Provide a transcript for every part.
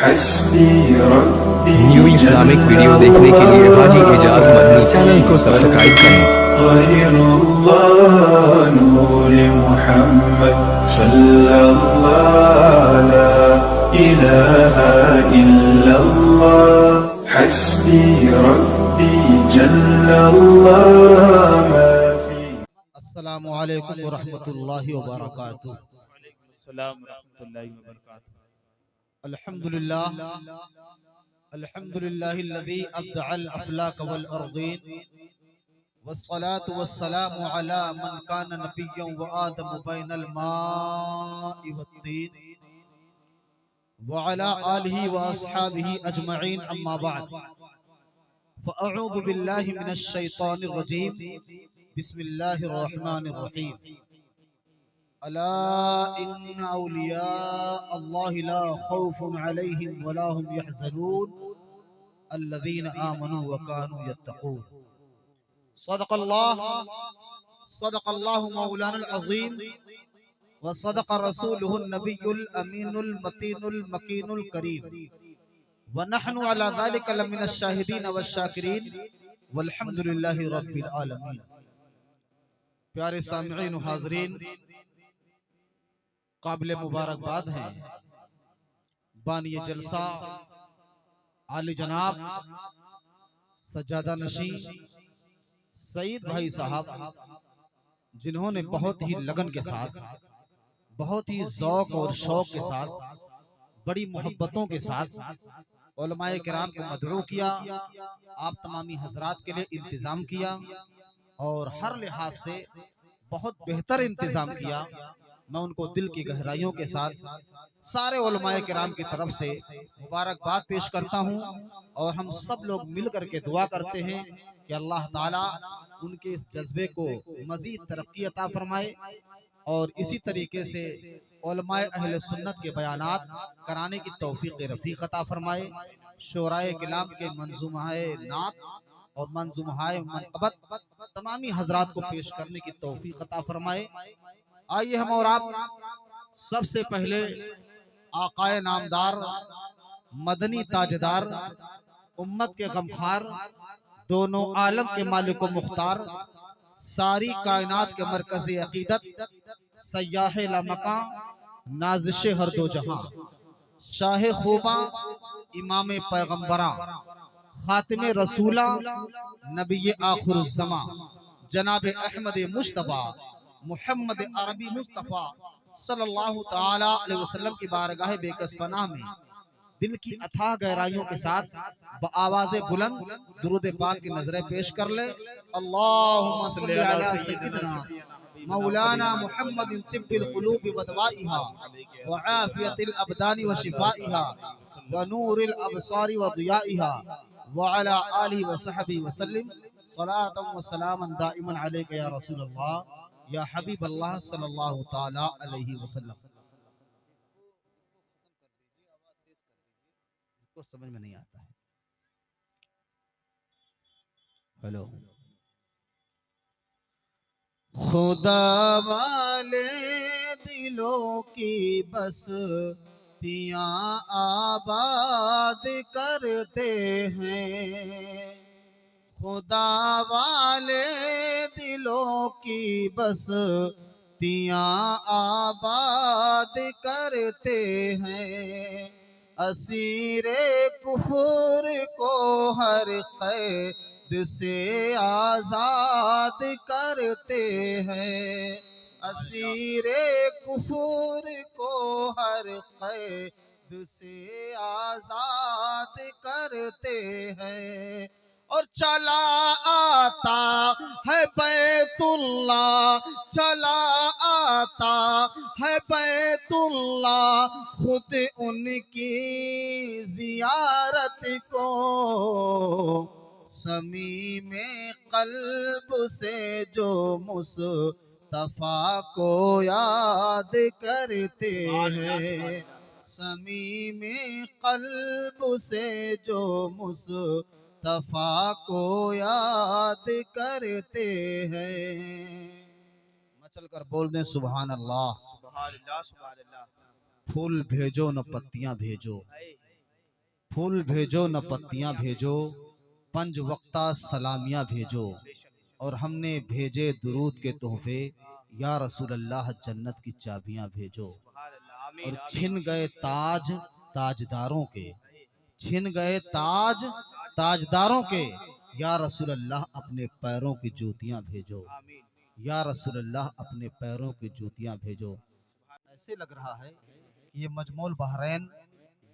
New Islamic video देखने के लिए हाजी एजाज मदनी चैनल को सब्सक्राइब करें। नूर मुहम्मद सल्लल्लाहु ला इलाहा इल्लल्लाह हस्बी रब्बी जल्लल्लाह मा फी। अस्सलामु अलैकुम व रहमतुल्लाहि व बरकातुहू। अल्हम्दुलिल्लाह अल्हम्दुलिल्लाहिल्लज़ी अब्दअल अफ़लाक वल अर्दीन वस्सलातु वस्सलामु अला मन काना नबिय्यन व आदम बैनल माइ वत्तीन व अला आलिहि व अस्हाबिहि अजमईन अम्मा बअद फ़अऊज़ु बिल्लाहि मिनश शैतानिर रजीम बिस्मिल्लाहिर रहमानिर रहीम। अला इन्न औलिया अल्लाहि ला खौफुन अलैहिम वला हुम यहज़नून अल्लज़ीना आमनू व कानू यत्तक़ून। सदक़ल्लाहु मौलाना अज़ीम व सदक़ रसूलुहुन नबियुल अमीनुल मतीनुल मकीनुल करीम व नहनु अला ज़ालिका लमिनश शाहिदीन वश शाकिरीन वल्हम्दुलिल्लाहि रब्बिल आलमीन। प्यारे सामिईन व हाज़रीन, काबिल मुबारकबाद हैं बानिए जलसा आली जनाब सज्जादा नशी सईद भाई साहब, जिन्होंने बहुत ही लगन के साथ, बहुत ही ज़ौक़ और शौक़ के साथ, बड़ी मोहब्बतों के साथ उलमाए किराम को मदऊ किया, आप तमामी हजरात के लिए इंतज़ाम किया और हर लिहाज से बहुत बेहतर इंतज़ाम किया। मैं उनको दिल की गहराइयों के साथ सारे उलमाए किराम की तरफ से मुबारकबाद पेश करता हूँ और हम सब लोग मिल करके दुआ करते हैं कि अल्लाह ताला उनके इस जज्बे को मज़ीद तरक्की अता फरमाए और इसी तरीके से उलमाए अहले सुन्नत के बयानात कराने की तौफीक रफ़ीक अता फरमाए। शोराए किलाम के मंजूमाए नात और मंजूमाए मनक़बत तमामी हजरात को पेश करने की तौफीक अता फरमाए। आइए हम और आप सबसे पहले आकाए नामदार मदनी ताजदार उम्मत के गमखार दोनों आलम के मालिक व मुख्तार सारी कायनात के मरकज़ी अक़ीदत सय्याह लामकां नाज़िश हर दो जहां शाह खूबा इमाम पैगम्बरा खातिमे रसूला नबी आखिरुज़्ज़मा जनाब अहमद मुश्तबा मुहम्मद अरबी मुस्तफ़ा सल्लल्लाहु ताला अलैहि वसल्लम की बारगाह बेकस पनाह में दिल की अथाह गहराइयों के साथ बआवाज़े बुलंद दुरूद पाक की नजरें पेश कर ले। अल्लाहुम्मा सल्लि अला सय्यिदिना मौलाना मुहम्मदिन तिब्बिल क़ुलूबि व दवाइहा व आफ़ियतिल अबदानि व शिफ़ाइहा व नूरिल अबसारि व ज़ियाइहा व अला आलिहि व सहबिहि व सल्लिम सलातन व सलामन दाइमन अलैका या रसूल अल्लाह या हबीब अल्लाह सल्लल्लाहु ताला अलैहि वसल्लम। को समझ में नहीं आता है। हेलो। खुदा वाले दिलों की बस्तियां आबाद करते हैं, खुदा वाले दिलों की बस्तियां आबाद करते हैं, असीरे कुफर को हर कैद से आजाद करते हैं, असीरे कुफर को हर कैद से आजाद करते हैं। और चला आता है बैतुल्लाह, चला आता है बैतुल्लाह खुद उनकी जियारत को, समीमे कल्ब से जो मुस्तफा को याद करते हैं, समीमे कल्ब से जो मुस्तफा को याद करते हैं। मचल कर बोल दें सुभान अल्लाह। फूल भेजो न पत्तियां भेजो, फूल भेजो न पत्तियां भेजो, पंज वक्ता सलामियां भेजो, और हमने भेजे दुरूद के तोहफे, या रसूल अल्लाह जन्नत की चाबियां भेजो। और छिन गए ताज ताजदारों के, छिन गए ताज ताजदारों के, या रसूल अल्लाह अपने पैरों की जूतियां भेजो, या रसूल अल्लाह अपने पैरों की जूतियां भेजो। ऐसे लग रहा है कि ये मजमूल बहरैन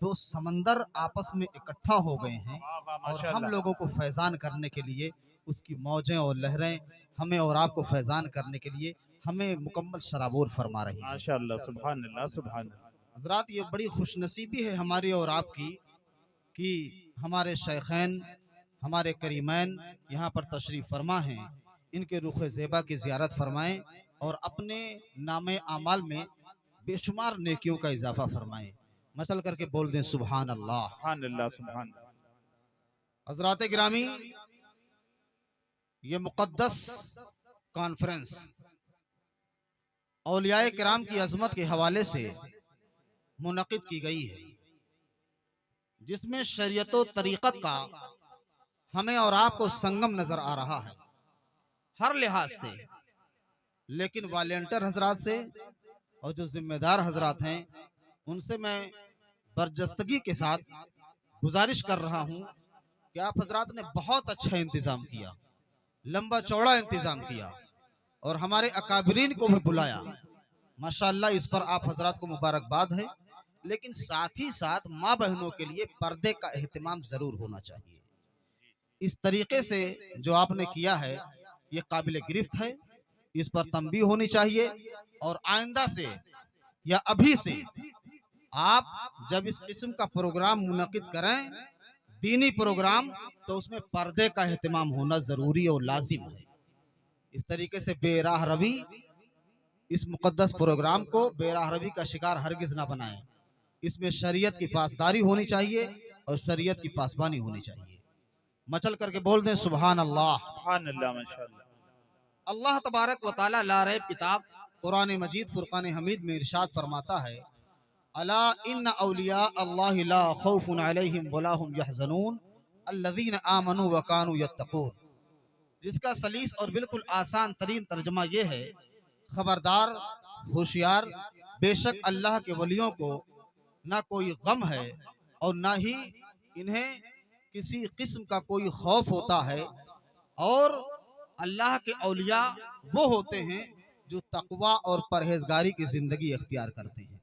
दो समंदर आपस में इकट्ठा हो गए हैं और हम लोगों को फैजान करने के लिए उसकी मौजें और लहरें हमें और आपको फैजान करने के लिए हमें मुकम्मल शराबोर फरमा रही हैं। माशाअल्लाह, सुभान अल्लाह, सुभान अल्लाह। हजरात, ये बड़ी खुशनसीबी है हमारी और आपकी कि हमारे शेखैन, हमारे करीमैन यहाँ पर तशरीफ़ फरमा हैं। इनके रुख ज़ेबा की ज़ियारत फरमाएं और अपने नामे आमाल में बेशुमार नेकियों का इजाफा फरमाएं। मचल करके बोल दें सुभान अल्लाह। सुभान अल्लाह, सुभान अल्लाह। हज़रात गिरामी, ये मुक़द्दस कॉन्फ्रेंस औलियाए किराम की अज़मत के हवाले से मुनक़िद की गई है, जिसमें शरीयत व तरीक़त का हमें और आपको संगम नजर आ रहा है हर लिहाज से। लेकिन वॉलेंटियर हजरात से और जो जिम्मेदार हजरात हैं उनसे मैं बरजस्तगी के साथ गुजारिश कर रहा हूं कि आप हजरात ने बहुत अच्छा इंतजाम किया, लंबा चौड़ा इंतजाम किया और हमारे अकाबरीन को भी बुलाया। माशाअल्लाह, इस पर आप हजरात को मुबारकबाद है। लेकिन साथ ही साथ माँ बहनों के लिए पर्दे का एहतमाम जरूर होना चाहिए। इस तरीके से जो आपने किया है ये काबिल गिरफ्त है, इस पर तंबीह होनी चाहिए। और आइंदा से या अभी से आप जब इस किस्म का प्रोग्राम मुनक़िद करें, दीनी प्रोग्राम, तो उसमें पर्दे का एहतमाम होना जरूरी और लाजिम है। इस तरीके से बेराह रवी इस मुक़द्दस प्रोग्राम को बेराह रवी का शिकार हरगिज ना बनाएं। इसमें शरीयत की पासदारी होनी चाहिए और शरीयत की पासबानी होनी चाहिए। मचल करके बोल दें सुभान अल्लाह। सुभान अल्लाह, माशाअल्लाह। अल्लाह तबारक व तआला ला रैब किताब कुरान मजीद फुरकान हमीद में इरशाद फरमाता है, अला इन्न औलिया अल्लाह ला खौफुन अलैहिम वला हुम यहज़नून अल्लज़ीना आमनू व कानू यत्तक़ून। जिसका सलीस और बिल्कुल आसान तरीन तर्जुमा ये है, खबरदार, होशियार, बेशक अल्लाह के वलियों को ना कोई गम है और ना ही इन्हें किसी किस्म का कोई खौफ होता है। और अल्लाह के औलिया वो होते हैं जो तकवा और परहेजगारी की जिंदगी इख्तियार करते हैं।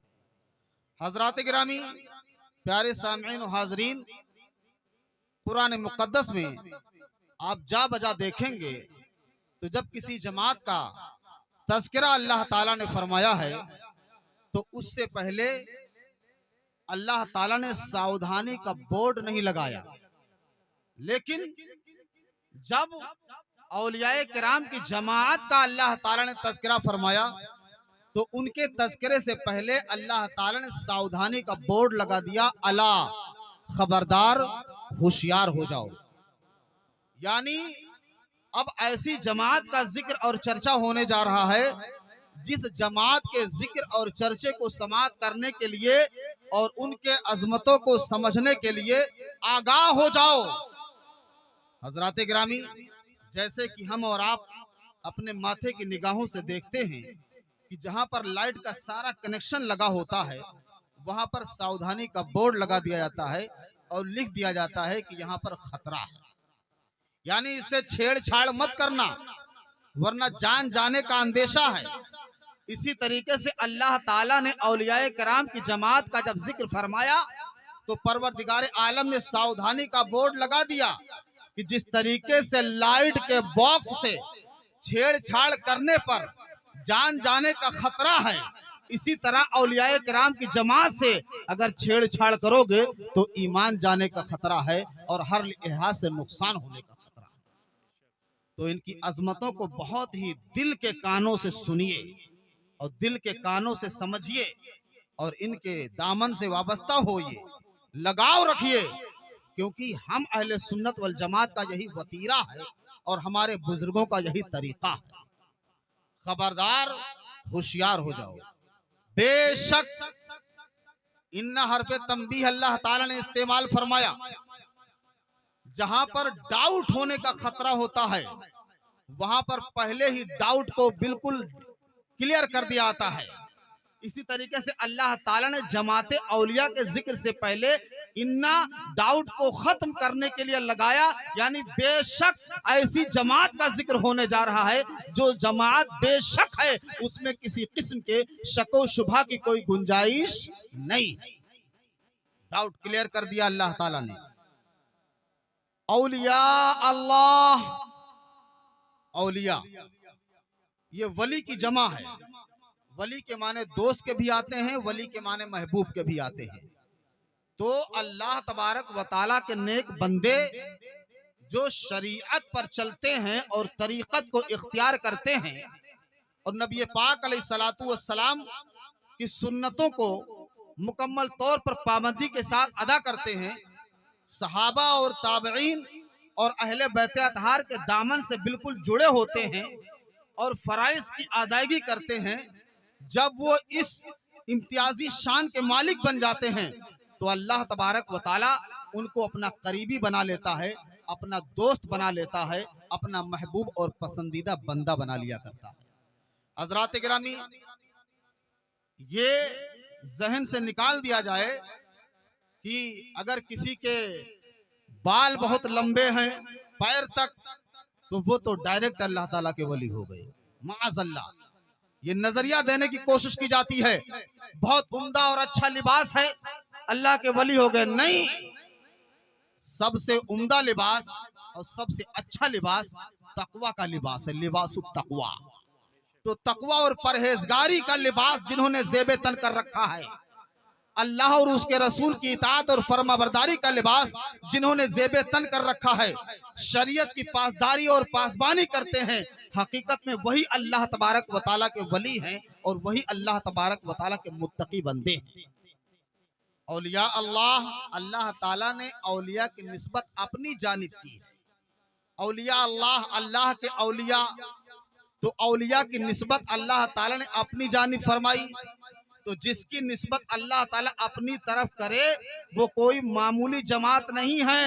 हजरात गिरामी, प्यारे सामईन और हाजरीन, कुरान मुक़द्दस में आप जा बजा देखेंगे तो जब किसी जमात का तज़किरा अल्लाह ताला ने फरमाया है तो उससे पहले अल्लाह ताला ने सावधानी का बोर्ड नहीं लगाया। लेकिन जब औलियाए किराम की जमात का अल्लाह ताला ने तज़किरा फरमाया तो उनके तज़किरे से पहले अल्लाह ताला ने सावधानी का बोर्ड लगा दिया, अला, खबरदार, होशियार हो जाओ। यानी अब ऐसी जमात का जिक्र और चर्चा होने जा रहा है जिस जमात के जिक्र और चर्चे को समाअत करने के लिए और उनके अजमतों को समझने के लिए आगाह हो जाओ। हजरात गिरामी, जैसे कि हम और आप अपने माथे की निगाहों से देखते हैं कि जहां पर लाइट का सारा कनेक्शन लगा होता है वहां पर सावधानी का बोर्ड लगा दिया जाता है और लिख दिया जाता है कि यहाँ पर खतरा है, यानी इससे छेड़छाड़ मत करना वरना जान जाने का अंदेशा है। इसी तरीके से अल्लाह ताला ने औलियाए किराम की जमात का जब जिक्र फरमाया तो परवरदिगार आलम ने सावधानी का बोर्ड लगा दिया कि जिस तरीके से लाइट के बॉक्स से छेड़छाड़ करने पर जान जाने का खतरा है, इसी तरह औलियाए किराम की जमात से अगर छेड़छाड़ करोगे तो ईमान जाने का खतरा है और हर लिहाज से नुकसान होने का खतरा है। तो इनकी अजमतों को बहुत ही दिल के कानों से सुनिए और दिल के कानों से समझिए और इनके दामन से वाबस्ता होइए, लगाव रखिए, क्योंकि हम अहले सुन्नत वल जमात का यही वतीरा है और हमारे बुजुर्गों का यही तरीका है। खबरदार, होशियार हो जाओ। बेशक इन्ना हरफ तंबीह अल्लाह ताला ने इस्तेमाल फरमाया। जहां पर डाउट होने का खतरा होता है वहां पर पहले ही डाउट को बिल्कुल क्लियर कर दिया जाता है। इसी तरीके से अल्लाह ताला ने जमाते औलिया के जिक्र से पहले इन्ना डाउट को खत्म करने के लिए लगाया, यानी बेशक ऐसी जमात का जिक्र होने जा रहा है जो जमात बेशक है, उसमें किसी किस्म के शको शुबा की कोई गुंजाइश नहीं। डाउट क्लियर कर दिया अल्लाह ताला ने। औलिया अल्लाह, औलिया ये वली की जमा है। वली के माने दोस्त के भी आते हैं, वली के माने महबूब के भी आते हैं। तो अल्लाह तबारक व तआला के नेक बंदे जो शरीयत पर चलते हैं और तरीक़त को इख्तियार करते हैं और नबी पाक अलैहिस्सलातु वस्सलाम की सुन्नतों को मुकम्मल तौर पर पाबंदी के साथ अदा करते हैं, सहाबा और ताबईन और अहले बैत अतहार के दामन से बिल्कुल जुड़े होते हैं और फराइज की अदायगी करते हैं, जब वो इस इम्तियाजी शान के मालिक बन जाते हैं तो अल्लाह तबारक व तआला उनको अपना करीबी बना लेता है, अपना दोस्त बना लेता है, अपना महबूब और पसंदीदा बंदा बना लिया करता है। हज़रात गिरामी, ये जहन से निकाल दिया जाए कि अगर किसी के बाल बहुत लंबे हैं पैर तक, तो वो तो डायरेक्ट अल्लाह ताला के वली हो गए, माअज़ल्लाह। ये नजरिया देने की कोशिश की जाती है, बहुत उम्दा और अच्छा लिबास है अल्लाह के वली हो गए। नहीं, सबसे उम्दा लिबास और सबसे अच्छा लिबास तकवा का लिबास है, लिबासुत तकवा। तो तकवा और परहेजगारी का लिबास जिन्होंने जेबे तन कर रखा है, अल्लाह और उसके रसूल की इताअत और फरमाबरदारी का लिबास जिन्होंने जेबे तन कर रखा है, शरीयत की पासदारी और पासबानी करते हैं, हकीकत में वही अल्लाह तबारक व तआला के वली हैं और वही अल्लाह तबारक व तआला के मुत्तकी बंदे हैं। औलिया अल्लाह, अल्लाह ताला ने औलिया की निस्बत अपनी जानिब की है। औलिया अल्लाह, अल्लाह के औलिया, तो औलिया की निस्बत अल्लाह ताला ने अपनी जानिब फरमाई। तो जिसकी निस्बत अल्लाह ताला अपनी तरफ करे वो कोई मामूली जमात नहीं है,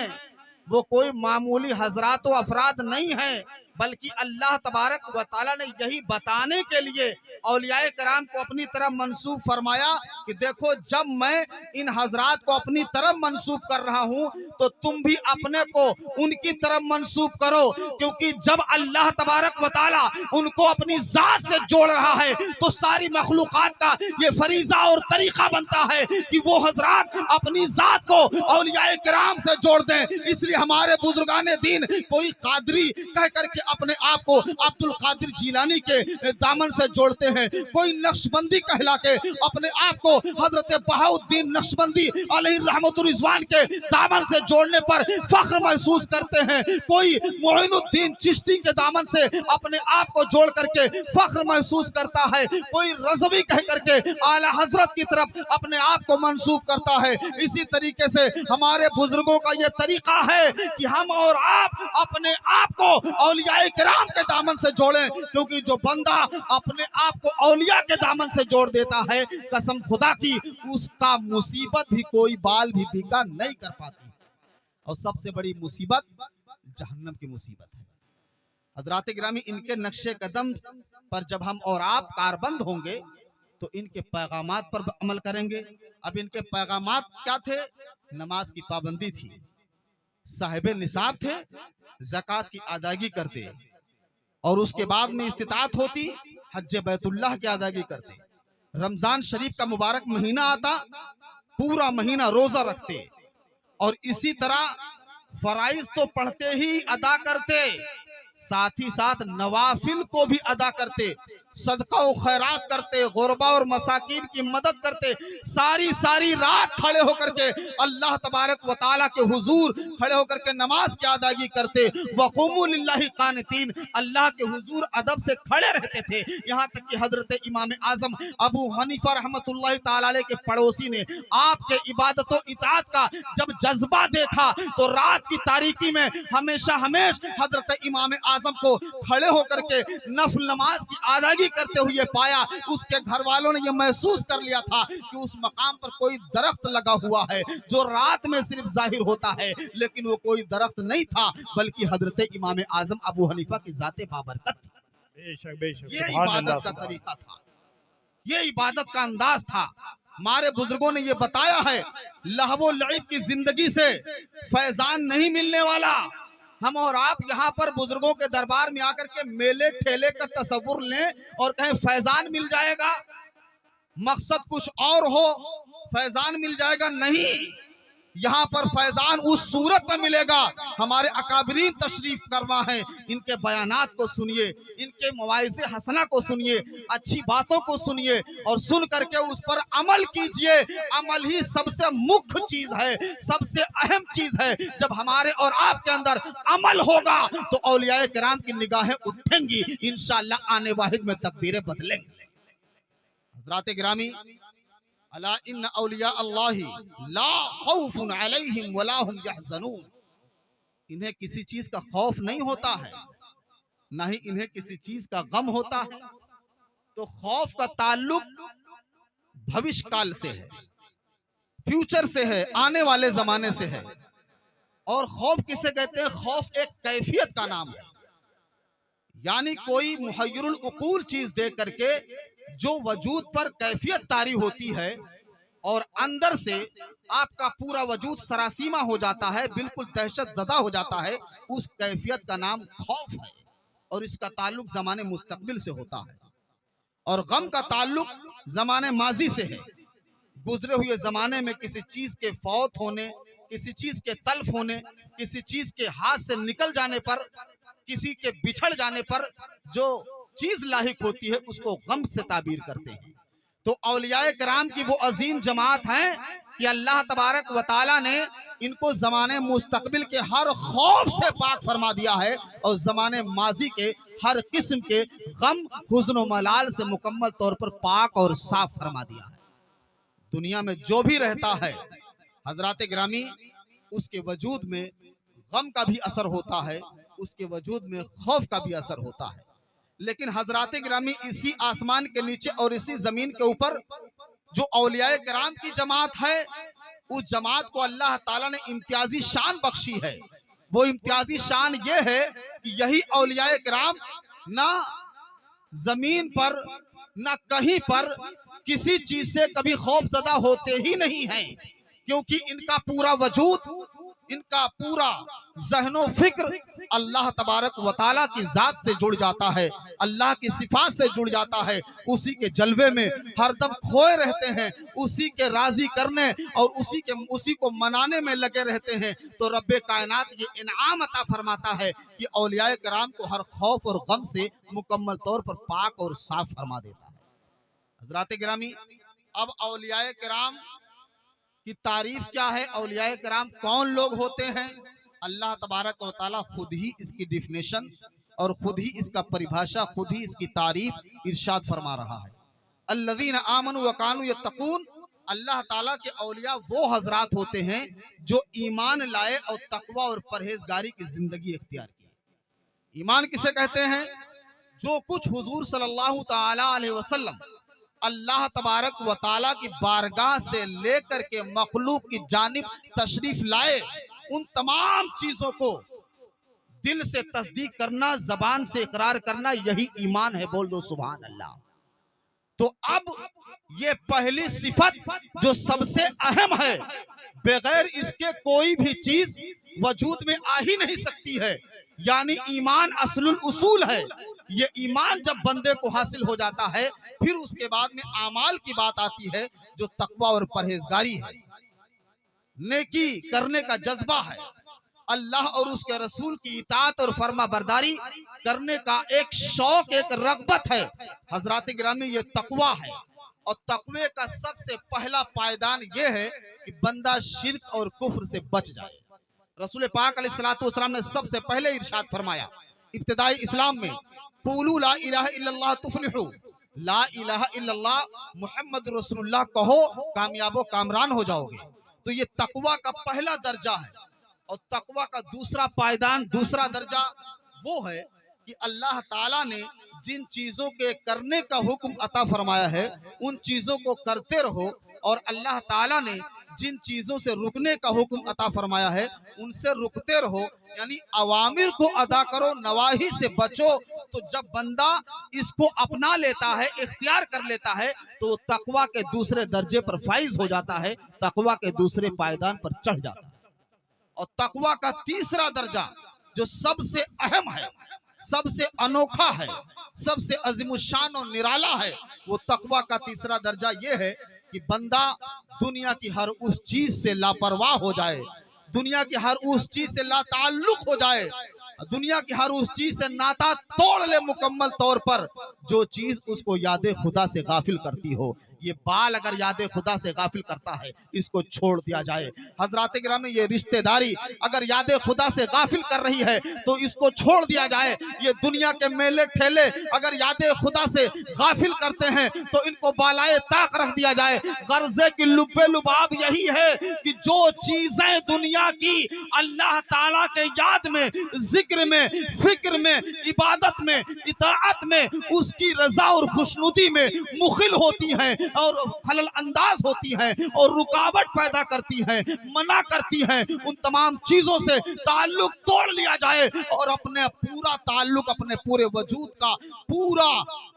वो कोई मामूली हजरात व अफराद नहीं है, बल्कि अल्लाह तबारक व तआला ने यही बताने के लिए औलियाए कराम को अपनी तरफ मंसूब फरमाया कि देखो, जब मैं इन हजरात को अपनी तरफ मंसूब कर रहा हूँ तो तुम भी अपने को उनकी तरफ मंसूब करो, क्योंकि जब अल्लाह तबारक व तआला उनको अपनी जात से जोड़ रहा है तो सारी मखलूकात का ये फरीजा और तरीका बनता है कि वो हजरात अपनी जात को औलियाए कराम से जोड़ दें। इसलिए हमारे बुजुर्गाने दीन कोई कादरी कह करके अपने आप को अब्दुल कादिर जिलानी के दामन से जोड़ते हैं, कोई नक्शबंदी कहला के अपने आप को हजरत बहाउद्दीन नक्शबंदी अलैहि रहमतुर रिजवान के दामन से जोड़ने पर फख्र महसूस करते हैं, कोई मोइनुद्दीन चिश्ती के दामन से अपने आप को जोड़ करके फख्र महसूस करता है, कोई रज़वी कह करके आला हजरत की तरफ अपने आप को मंसूब करता है। इसी तरीके से हमारे बुजुर्गों का यह तरीका है कि हम और आप अपने आप को औलियाए किराम के दामन से जोड़ें, क्योंकि जो बंदा अपने आप को औलिया के दामन से जोड़ देता है, कसम खुदा की उसका मुसीबत भी कोई बाल भी बीका नहीं कर पाती। और सबसे बड़ी मुसीबत जहन्नम की मुसीबत है। हजरात गिरामी, इनके नक्शे कदम पर जब हम और आप कारबंद होंगे तो इनके पैगामात पर अमल करेंगे। अब इनके पैगामात क्या थे? नमाज की पाबंदी थी, साहिबे निसाब थे, ज़कात की अदायगी करते, और उसके बाद में इस्तिताअत होती हज बैतुल्लाह की अदायगी करते। रमजान शरीफ का मुबारक महीना आता, पूरा महीना रोजा रखते, और इसी तरह फराइज तो पढ़ते ही अदा करते, साथ ही साथ नवाफिल को भी अदा करते, सदका और खैरात करते, गुरबा और मसाकीन की मदद करते, सारी रात खड़े होकर के अल्लाह तबारक व तआला के हुजूर खड़े होकर के नमाज की अदायगी करते। वक़ूमू लिल्लाहि क़ानितीन, अल्लाह के हुजूर अदब से खड़े रहते थे। यहाँ तक कि हजरत इमाम आजम अबू हनीफा रहमतुल्लाहि तआला अलैह के पड़ोसी ने आपके इबादत व इताअत का जब जज्बा देखा तो रात की तारीकी में हमेशा हजरत इमाम आजम को खड़े होकर के नफल नमाज की अदायगी आवारगी करते हुए पाया। उसके घर वालों ने यह महसूस कर लिया था कि उस मकाम पर कोई दरख्त लगा हुआ है जो रात में सिर्फ जाहिर होता है, लेकिन वो कोई दरख्त नहीं था बल्कि हजरत इमाम आजम अबू हनीफा की जाते बाबरकत थी। बेशक बेशक ये सुभान इबादत अल्लाह का सुभान तरीका था, ये इबादत का अंदाज था। हमारे बुजुर्गों ने ये बताया है, लहवो लईब की जिंदगी से फैजान नहीं मिलने वाला। हम और आप यहाँ पर बुजुर्गों के दरबार में आकर के मेले ठेले का तस्वुर लें और कहें फैजान मिल जाएगा, मकसद कुछ और हो, फैजान मिल जाएगा, नहीं। यहाँ पर फैजान उस सूरत में मिलेगा। हमारे अकाबरीन तशरीफ करवा है, इनके बयानात को सुनिए, इनके मवाइज़े हसना को सुनिए, अच्छी बातों को सुनिए और सुन करके उस पर अमल कीजिए। अमल ही सबसे मुख्य चीज है, सबसे अहम चीज है। जब हमारे और आपके अंदर अमल होगा तो औलियाए किराम की निगाहें उठेंगी, इंशाअल्लाह आने वाहिद में तकदीरें बदलेंगी। हज़रात गिरामी, अला इन्न औलिया अल्लाही ला खौफुन अलैहिम वला हुम यहज़नून। इन्हें किसी चीज का खौफ नहीं होता है, ना ही इन्हें किसी चीज का गम होता है। तो खौफ का ताल्लुक भविष्य काल से है, फ्यूचर से है, आने वाले जमाने से है। और खौफ किसे कहते हैं? खौफ एक कैफियत का नाम है, यानी कोई मुहय्यरुल उकूल चीज देख करके जो वजूद पर कैफियत तारी होती है और अंदर से आपका पूरा वजूद सरासीमा हो जाता है, बिल्कुल दहशत ज़दा हो जाता है, उस कैफियत का नाम खौफ है। और इसका ताल्लुक ज़माने मुस्तकबिल से होता है। और गम का ताल्लुक ज़माने माजी से है, गुजरे हुए ज़माने में किसी चीज़ के फौत होने, किसी चीज़ के तल्फ होने, किसी चीज़ के हाथ से निकल जाने पर, किसी के बिछड़ जाने पर जो चीज लाहिक होती है उसको गम से ताबीर करते हैं। तो औलियाए किराम की वो अजीम जमात है कि अल्लाह तबारक व तआला ने इनको ज़माने मुस्तकबिल के हर खौफ से पाक फरमा दिया है और ज़माने माजी के हर किस्म के गम, हुज़्न व मलाल से मुकम्मल तौर पर पाक और साफ फरमा दिया है। दुनिया में जो भी रहता है हजरात गिरामी, उसके वजूद में गम का भी असर होता है, उसके वजूद में खौफ का भी असर होता है। लेकिन हजरात गिरामी, इसी आसमान के नीचे और इसी जमीन के ऊपर जो औलियाए किराम की जमात है, उस जमात को अल्लाह ताला ने इम्तियाजी शान बख्शी है। वो इम्तियाजी शान ये है कि यही औलियाए किराम ना जमीन पर ना कहीं पर किसी चीज से कभी खौफजदा होते ही नहीं हैं, क्योंकि इनका पूरा वजूद, इनका पूरा ज़हनो फिक्र अल्लाह तबारक व तआला की जात से जुड़ जाता है, अल्लाह की सिफात से जुड़ जाता है। उसी के जलवे में हरदम खोए रहते हैं, उसी के राजी करने और उसी को मनाने में लगे रहते हैं। तो रब्बे कायनात ये इनाम अता फरमाता है कि औलियाए किराम को हर खौफ और गम से मुकम्मल तौर पर पाक और साफ फरमा देता है। हज़रात गिरामी, अब औलियाए किराम की तारीफ क्या है, औलियाए किराम कौन लोग होते हैं, अल्लाह तबारक व तआला खुद ही इसकी डिफिनेशन और खुद ही इसका परिभाषा, खुद ही इसकी तारीफ इरशाद फरमा रहा है। अल्लज़ीना आमनू व कानू यत्तकून, अल्लाह ताला के औलिया वो हजरात होते हैं जो ईमान लाए और तकवा और परहेजगारी की जिंदगी इख्तियार की। ईमान किसे कहते हैं? जो कुछ हुजूर सल्लल्लाहु ताला अलैहि वसल्लम अल्लाह तबारक व ताला की बारगाह से लेकर के मखलूक की जानिब तशरीफ लाए, उन तमाम चीजों को दिल से तस्दीक करना, जबान से इकरार करना, यही ईमान है। बोल दो सुभान अल्लाह। तो अब ये पहली सिफत जो सबसे अहम है, बगैर इसके कोई भी चीज वजूद में आ ही नहीं सकती है, यानी ईमान असलुल उसूल है। ये ईमान जब बंदे को हासिल हो जाता है, फिर उसके बाद में आमाल की बात आती है, जो तकवा और परहेजगारी है, नेकी करने का जज्बा है, अल्लाह और उसके रसूल की इताअत और फर्मा बरदारी करने का एक शौक, एक रगबत है। हजरात गिरामी, ये तकवा है। और तकवे का सबसे पहला पायदान ये है कि बंदा शिर्क और कुफ्र से बच जाए। रसूल पाक अलैहिस्सलातु वस्सलाम ने सबसे पहले इरशाद फरमाया इब्तिदाई इस्लाम में, क़ूलू ला इलाहा इल्लल्लाह तुफ़्लिहू, ला इलाहा इल्लल्लाह मुहम्मद रसूलुल्लाह कहो, कामयाबो कामरान हो जाओगे। तो ये तकवा का पहला दर्जा है। और तकवा का दूसरा पायदान, दूसरा दर्जा वो है कि अल्लाह ताला ने जिन चीजों के करने का हुक्म अता फरमाया है उन चीजों को करते रहो, और अल्लाह ताला ने जिन चीजों से रुकने का हुक्म अता फरमाया है उनसे रुकते रहो। यानी अवामिर को अदा करो, नवाही से बचो। तो जब बंदा इसको अपना लेता है, इख्तियार कर लेता है, तो तकवा के दूसरे दर्जे पर फाइज हो जाता है, तकवा के दूसरे पायदान पर चढ़ जाता है। और तकवा का तीसरा दर्जा जो सबसे अहम है, सबसे अनोखा है, सबसे अजीमुशान और निराला है, वो तकवा का तीसरा दर्जा ये है कि बंदा दुनिया की हर उस चीज से लापरवाह हो जाए, दुनिया की हर उस चीज से लाताल्लुक हो जाए, दुनिया की हर उस चीज से नाता तोड़ ले मुकम्मल तौर पर जो चीज उसको याद खुदा से गाफिल करती हो। ये बाल अगर याद खुदा से गाफिल करता है, इसको छोड़ दिया जाए। हजरात गिरामी, ये रिश्तेदारी अगर याद खुदा से गाफिल कर रही है तो इसको छोड़ दिया जाए। ये दुनिया के मेले ठेले अगर याद खुदा से गाफिल करते हैं तो इनको बालाए ताक रख दिया जाए। गर्जे की लुब्बे लुबाब यही है कि जो चीजें दुनिया की अल्लाह ताला के याद में, जिक्र में, फिक्र में, इबादत में, इताअत में, उसकी रजा और खुशनुदी में मुखिल होती हैं और खलल अंदाज होती हैं और रुकावट पैदा करती हैं, मना करती हैं, उन तमाम चीजों से ताल्लुक तोड़ लिया जाए और अपने पूरा ताल्लुक, अपने पूरे वजूद का पूरा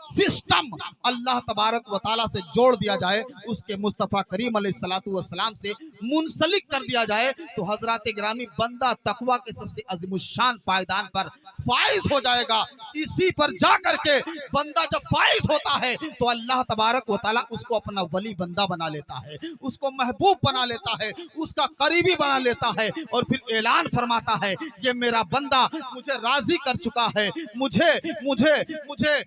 सिस्टम अल्लाह तबारक व तआला से जोड़ दिया जाए, उसके मुस्तफ़ा करीम अलैहिस्सलातु वस्सलाम से मुंसलिक कर दिया जाए। तो हजरात गिरामी, बंदा तकवा के सबसे अज़ीमुश्शान पायदान पर फाइज हो जाएगा। इसी पर जा करके बंदा जब फाइज होता है तो अल्लाह तबारक व तआला उसको अपना वली बंदा बना लेता है, उसको महबूब बना लेता है, उसका करीबी बना लेता है और फिर ऐलान फरमाता है, ये मेरा बंदा मुझे राजी कर चुका है, मुझे मुझे मुझे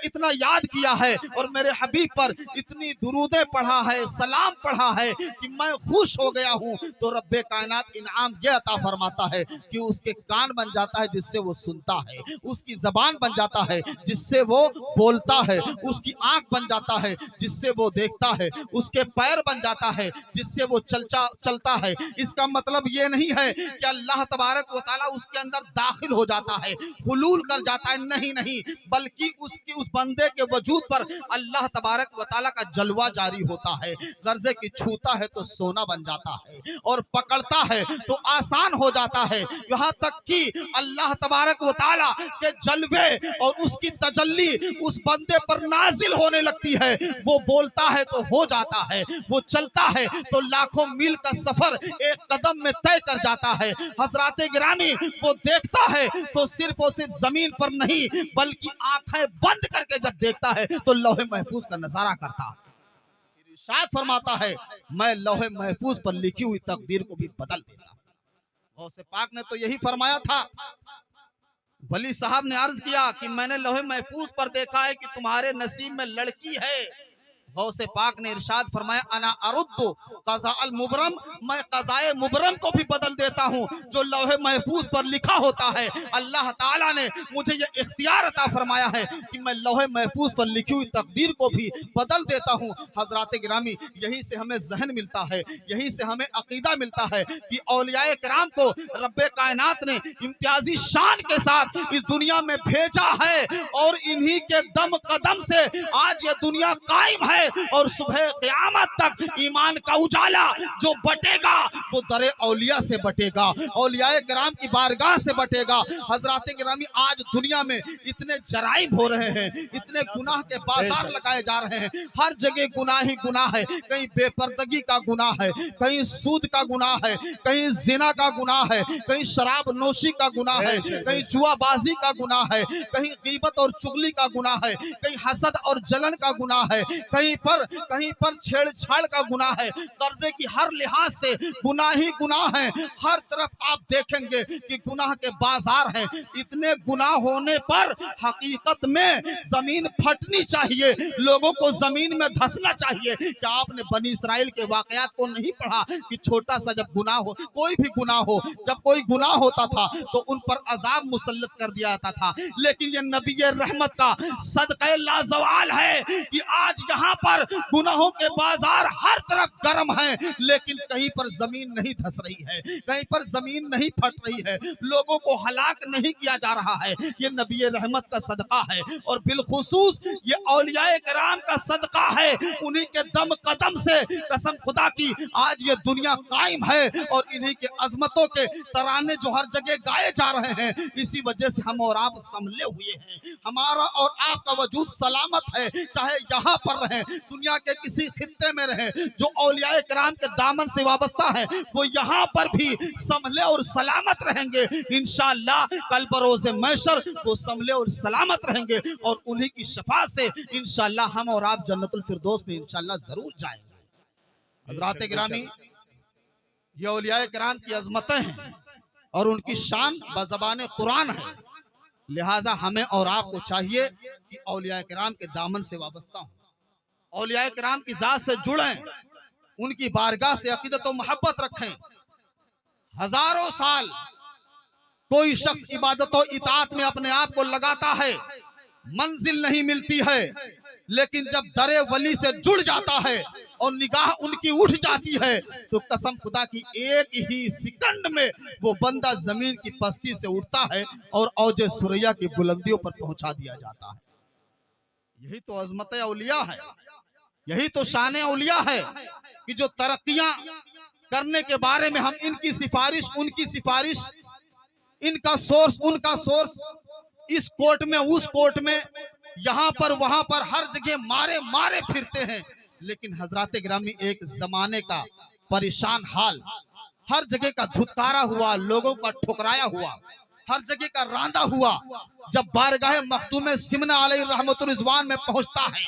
इतना याद किया है और मेरे हबीब पर इतनी दुरूदें पढ़ा है, सलाम पढ़ा है कि मैं खुश हो गया हूँ। तो रब्बे कायनात इनाम ये अता फरमाता है कि उसके कान बन जाता है जिससे वो सुनता है, उसकी जबान बन जाता है जिससे वो बोलता है, उसकी आंख बन जाता है जिससे वो देखता है, उसके पैर बन जाता है जिससे वो चलता है। इसका मतलब ये नहीं है कि अल्लाह तबारक व तआला उसके अंदर दाखिल हो जाता है, हुलूल कर जाता है, नहीं नहीं, बल्कि उसकी उस बंदे के वजूद पर अल्लाह तबारक व तआला का जलवा जारी होता है। गर्जे की छूता है तो सोना बन जाता है और पकड़ता है तो आसान हो जाता है। यहाँ तक कि अल्लाह तबारक व तआला के जलवे और उसकी तजल्ली उस बंदे पर नाजिल होने लगती है। वो बोलता है तो हो जाता है, वो चलता है तो लाखों मील का सफर एक कदम में तय कर जाता है। हजरात गिरामी, वो देखता है तो सिर्फ और सिर्फ जमीन पर नहीं बल्कि आंखें बंद करके जब देखता है तो लौहे महफूज का नजारा करता है। इरशाद फरमाता है, मैं लौहे महफूज पर लिखी हुई तकदीर को भी बदल देता। गौसे पाक ने तो यही फरमाया था। वली साहब ने अर्ज किया कि मैंने लौहे महफूज पर देखा है कि तुम्हारे नसीब में लड़की है। गौसे पाक ने इरशाद फरमाया, अना अरुद्दु क़ज़ा अल मुबरम, मैं क़ज़ाए मुबरम को भी बदल देता हूँ जो लौहे महफूज पर लिखा होता है। अल्लाह ताला ने मुझे ये इख्तियार अता फरमाया है कि मैं लौहे महफूज पर लिखी हुई तकदीर को भी बदल देता हूँ। हजरात गिरामी, यहीं से हमें ज़हन मिलता है, यहीं से हमें अकीदा मिलता है कि औलियाए किराम को रब्बे कायनात ने इम्तियाजी शान के साथ इस दुनिया में भेजा है और इन्हीं के दम कदम से आज ये दुनिया कायम है और सुबह क़यामत तक ईमान का उजाला जो बटेगा वो दरे औलिया से बटेगा, औलियाए किराम की बारगाह से बटेगा। हजरात गिरामी, आज दुनिया में इतने जराइम हो रहे हैं, इतने गुनाह के बाजार लगाए जा रहे हैं, हर जगह गुनाह ही गुनाह है। कहीं बेपर्दगी का गुनाह है, कहीं सूद का गुनाह है, कहीं जिना का गुनाह है, कहीं शराब नोशी का गुनाह है, कहीं जुआबाजी का गुनाह है, कहीं गीबत और चुगली का गुनाह है, कहीं हसद और जलन का गुनाह है, कहीं पर छेड़छाड़ का गुनाह है। कर्जे की हर लिहाज से गुनाह ही गुनाह है। हर तरफ आप देखेंगे कि गुनाह के बाजार हैं। इतने गुनाह होने पर हकीकत में जमीन फटनी चाहिए, लोगों को जमीन में धंसना चाहिए। क्या आपने बनी इस्राइल के वाकयात को नहीं पढ़ा कि छोटा सा जब गुनाह हो, कोई भी गुनाह हो, जब कोई गुनाह होता था तो उन पर अजाब मुसल्लत कर दिया जाता था। लेकिन ये नबी रहमत का सदक़े लाजवाल है कि आज यहाँ पर गुनाहों के बाजार हर तरफ गर्म हैं, लेकिन कहीं पर जमीन नहीं धस रही है, कहीं पर जमीन नहीं फट रही है, लोगों को हलाक नहीं किया जा रहा है। ये नबी रहमत का सदका है और बिलखुसूस ये औलियाए किराम का सदका है। उन्हीं के दम कदम से कसम खुदा की आज ये दुनिया कायम है और इन्हीं के अजमतों के तराने जो हर जगह गाए जा रहे हैं, इसी वजह से हम और आप संभले हुए हैं। हमारा और आपका वजूद सलामत है, चाहे यहाँ पर रहे, दुनिया के किसी खित्ते में रहे। जो औलियाए किराम के दामन से वाबस्ता है वो यहाँ पर भी संभले और सलामत रहेंगे। इंशाअल्लाह कल बरोज़े महशर वो संभले और सलामत रहेंगे और उन्हीं की शफाअत से इंशाअल्लाह हम और आप जन्नतुल फिरदौस में इंशाअल्लाह जरूर जाएंगे। हज़रात गिरामी, ये औलियाए किराम की अजमतें हैं और उनकी शान बज़बान कुरान है। लिहाजा हमें और आपको चाहिए कि औलियाए किराम के दामन से वाबस्ता हों, औलियाए किराम की ज़ात से जुड़ें, उनकी बारगाह से अकीदत और मोहब्बत रखें। हजारों साल कोई शख्स इबादत और इताअत में अपने आप को लगाता है, मंजिल नहीं मिलती है, लेकिन जब दरे वली से जुड़ जाता है और निगाह उनकी उठ जाती है तो कसम खुदा की एक ही सेकंड में वो बंदा जमीन की पस्ती से उठता है और औजे सुरैया की बुलंदियों पर पहुंचा दिया जाता है। यही तो अजमत औलिया है, यही तो शान औलिया है कि जो तरक्कियां करने के बारे में हम इनकी सिफारिश, उनकी सिफारिश, इनका सोर्स, उनका सोर्स, इस कोर्ट में उस कोर्ट में, यहाँ पर वहां पर हर जगह मारे मारे फिरते हैं। लेकिन हजरात गिरामी एक जमाने का परेशान हाल, हर जगह का धुतकारा हुआ, लोगों का ठुकराया हुआ, हर जगह का रांदा हुआ। जब बारगाह मखदूम सिमना अलैहि रहमतुर रिजवान में पहुंचता है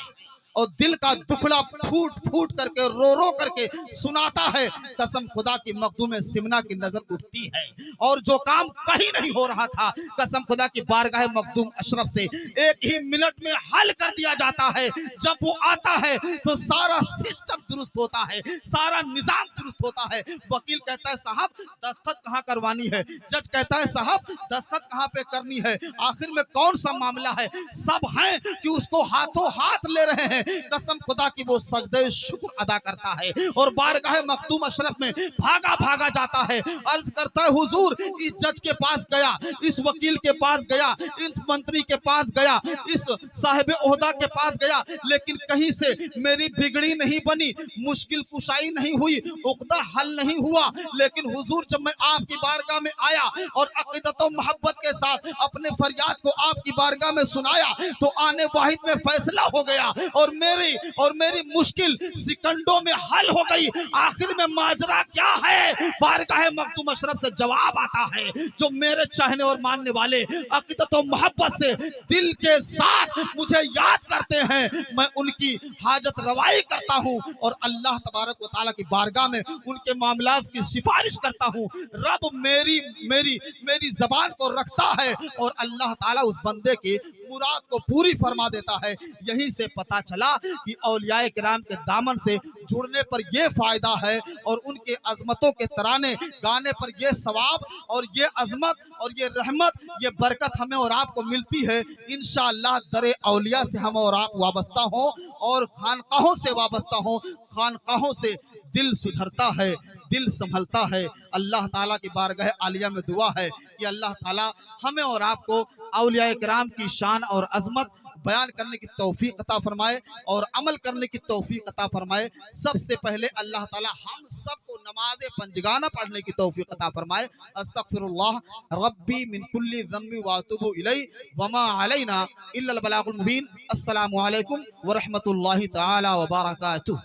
और दिल का दुखड़ा फूट फूट करके रो रो करके सुनाता है, कसम खुदा की मखदूम सिमना की नजर उठती है और जो काम कहीं नहीं हो रहा था कसम खुदा की बारगाह मखदूम अशरफ से एक ही मिनट में हल कर दिया जाता है। जब वो आता है तो सारा सिस्टम दुरुस्त होता है, सारा निजाम दुरुस्त होता है। वकील कहता है साहब दस्तखत कहाँ करवानी है, जज कहता है साहब दस्तखत कहाँ पे करनी है, आखिर में कौन सा मामला है, सब हैं कि उसको हाथों हाथ ले रहे हैं। कसम खुदा की वो सजदे शुक्र अदा करता है और बारगाह मखदूम अशरफ में भागा भागा जाता है, अर्ज करता है हुजूर इस जज के पास गया, इस वकील के पास गया, इस मंत्री के पास गया, इस साहिब ओहदा के पास गया, लेकिन कहीं से मेरी बिगड़ी नहीं बनी, मुश्किल कुशाई नहीं हुई, उक़दा हल नहीं हुआ। लेकिन हुजूर जब मैं आपकी बारगाह में आया और अक़ीदत और मोहब्बत के साथ अपने फरियाद को आपकी बारगाह में सुनाया तो आने वाहिद में फैसला हो गया और मेरी मुश्किल सेकंडों में हल हो गई। आखिर में माजरा क्या है, बारगाह मखदूम अशरफ से जवाब आता है। जो मेरे चाहने और मानने वाले अक़ीदत और मोहब्बत से दिल के साथ मुझे याद करते हैं, मैं उनकी हाजत रवाई करता हूं और अल्लाह तबारक व तआला की बारगाह में उनके मामलात की सिफारिश करता हूं। रब मेरी मेरी मेरी जबान को रखता है और अल्लाह ताला उस बंदे की मुराद को पूरी फरमा देता है। यहीं से पता चला कि औलियाए किराम के दामन से जुड़ने पर यह फायदा है और उनके अजमतों के तराने गाने पर यह सवाब और ये अजमत और ये रहमत, ये बरकत हमें और आपको मिलती है। इंशाअल्लाह दरे औलिया से हम और आप वाबस्ता हों और खानकाहों से वाबस्ता हों। खानकाहों से दिल सुधरता है, दिल संभलता है। अल्लाह ताला की बारगाह आलिया में दुआ है कि अल्लाह ताला हमें और आपको औलियाए किराम की शान और अजमत बयान करने की तौफीक अता फरमाए और अमल करने की तौफीक अता फरमाए। सबसे पहले अल्लाह ताला हम सबको नमाज पंजगाना पढ़ने की तौफीक अता फरमाए। अस्तगफिरुल्लाह रब्बी मिन कुल्ली ज़म्बि व अतूबु इलैहि व मा अलैना इल्लल बलागुल मुबीन। अस्सलामु अलैकुम व रहमतुल्लाहि तआला व बरकातुहू।